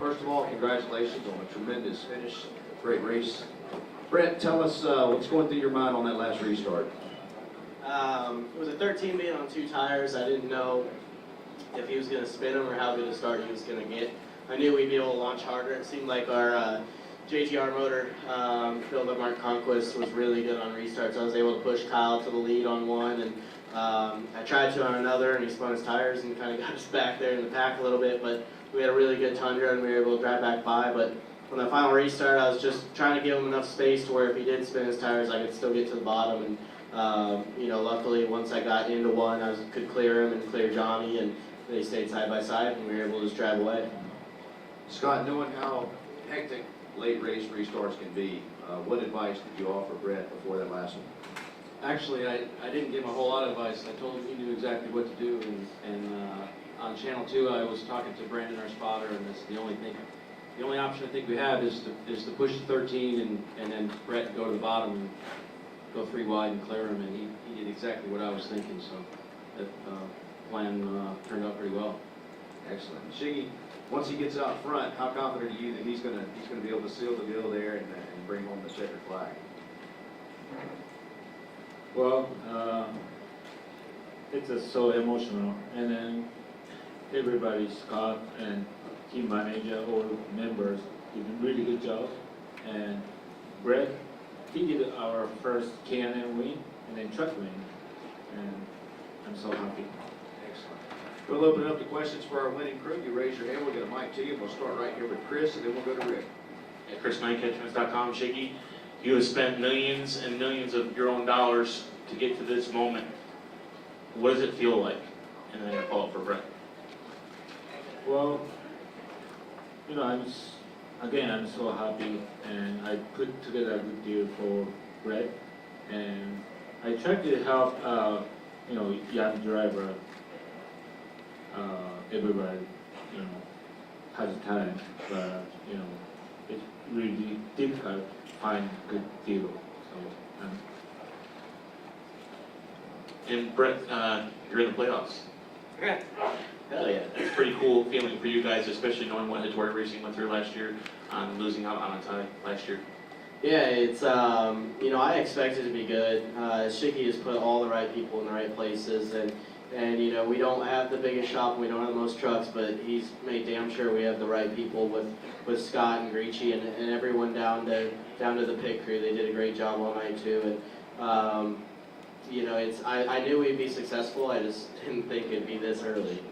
First of all, congratulations on a tremendous finish. Great race. Brett, tell us what's going through your mind on that last restart. It was a 13 being on 2 tires. I didn't know if he was going to spin them or how good a start he was going to get. I knew we'd be able to launch harder. It seemed like our JGR motor, built up Mark Conquest, was really good on restarts. I was able to push Kyle to the lead on one, and I tried to on another, and he spun his tires and kind of got us back there in the pack a little bit, but we had a really good tundra and we were able to drive back by. But on that final restart, I was just trying to give him enough space to where if he did spin his tires, I could still get to the bottom. And luckily, once I got into one, I could clear him and clear Johnny, and they stayed side by side, and we were able to just drive away. Scott, knowing how hectic late race restarts can be, what advice did you offer Brett before that last one? Actually, I didn't give him a whole lot of advice. I told him he knew exactly what to do, and on Channel 2, I was talking to Brandon, our spotter, and that's the only thing. The only option I think we have is to push the 13 and then Brett go to the bottom and go 3 wide and clear him, and he did exactly what I was thinking, so that plan turned out pretty well. Excellent. Shiggy, once he gets out front, how confident are you that he's going to be able to seal the deal there and bring home the checkered flag? Well, it's so emotional, and then everybody, Scott and team manager, all members did a really good job. And Brett, he did our first K&N win and then truck win, and I'm so happy. Excellent. We'll open it up to questions for our winning crew. You raise your hand, we'll get a mic to you. We'll start right here with Chris, and then we'll go to Rick. At Chris9catchments.com, Shiggy, you have spent millions and millions of your own dollars to get to this moment. What does it feel like? And then a follow-up for Brett. Well, I'm so happy, and I put together a good deal for Brett, and I tried to help, young driver. Everybody, has talent, but it's really difficult to find good deal. So, And Brett, you're in the playoffs. Yeah. Hell yeah. It's a pretty cool feeling for you guys, especially knowing what Hattori Racing went through last year on losing out on a tie last year. Yeah, it's, I expect it to be good. Shiggy has put all the right people in the right places, and we don't have the biggest shop, we don't have the most trucks, but he's made damn sure we have the right people with Scott and Gricci and everyone down to the pit crew. They did a great job all night too. And I knew we'd be successful. I just didn't think it'd be this early.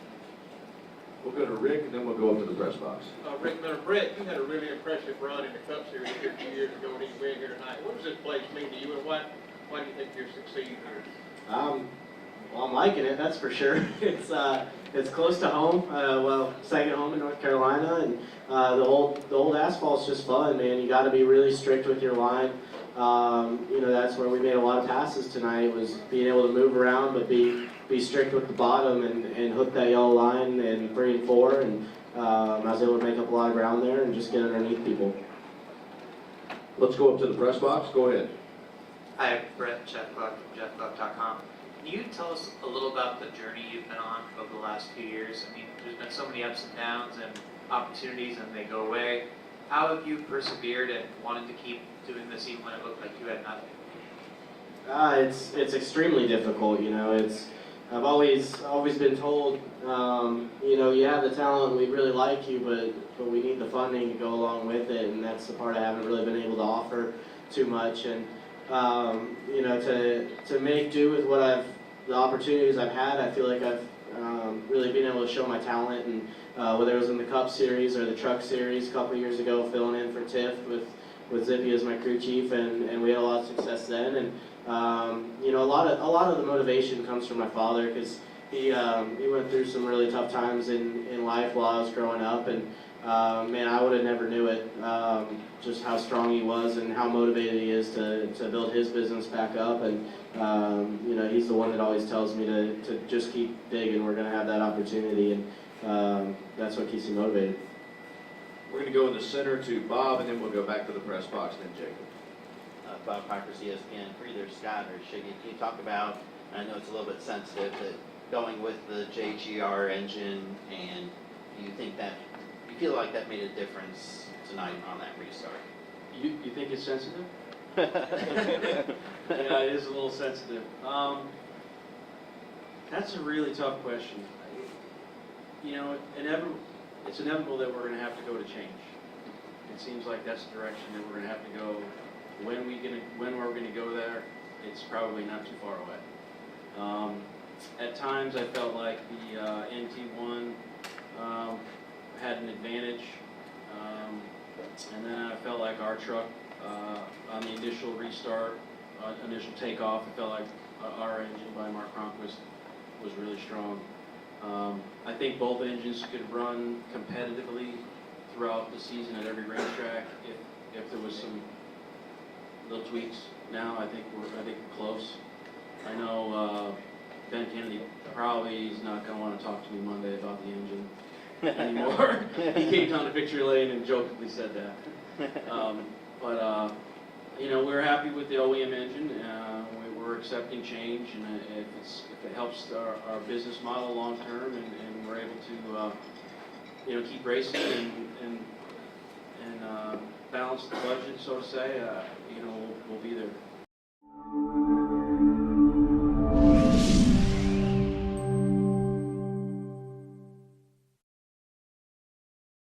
We'll go to Rick, and then we'll go up to the press box. Rick Miller, Brett, you had a really impressive run in the Cup Series here 2 years ago, and you win here tonight. What does this place mean to you, and why do you think you're succeeding here? Well, I'm liking it, that's for sure. It's close to home. Second home in North Carolina, and the old asphalt's just fun, man. You got to be really strict with your line. That's where we made a lot of passes tonight, was being able to move around, but be strict with the bottom and hook that yellow line in 3 and 4. And I was able to make up a lot of ground there and just get underneath people. Let's go up to the press box. Go ahead. Hi, Brett, Jeff Buck from JeffBuck.com. Can you tell us a little about the journey you've been on over the last few years? I mean, there's been so many ups and downs and opportunities, and they go away. How have you persevered and wanted to keep doing this even when it looked like you had nothing? It's extremely difficult. I've always been told, you have the talent, we really like you, but we need the funding to go along with it, and that's the part I haven't really been able to offer too much. And to make do with the opportunities I've had, I feel like I've really been able to show my talent, and whether it was in the Cup Series or the Truck Series a couple years ago, filling in for Tiff with Zippy as my crew chief, and we had a lot of success then. And a lot of the motivation comes from my father, because he went through some really tough times in life while I was growing up, and man, I would have never knew it, just how strong he was and how motivated he is to build his business back up. And he's the one that always tells me to just keep digging. We're going to have that opportunity, and that's what keeps me motivated. We're going to go in the center to Bob, and then we'll go back to the press box, then Jacob. Bob Parker, ESPN, for either Scott or Shiggy. Can you talk about, I know it's a little bit sensitive, but going with the JGR engine, and do you think that feel like that made a difference tonight on that restart? You think it's sensitive? Yeah, it is a little sensitive. That's a really tough question. You know, it's inevitable that we're gonna have to go to change. It seems like that's the direction that we're gonna have to go. When we're gonna go there, it's probably not too far away. At times, I felt like the NT1 had an advantage, and then I felt like our truck on the initial restart, initial takeoff, I felt like our engine by Mark Cronquist was really strong. I think both engines could run competitively throughout the season at every racetrack if there was some little tweaks. Now I think we're close. I know Ben Kennedy probably is not going to want to talk to me Monday about the engine anymore. He came down to victory lane and jokingly said that. But you know, we're happy with the OEM engine. We're accepting change, and if it helps our business model long term, and we're able to you know, keep racing and balance the budget, so to say, you know, we'll be there.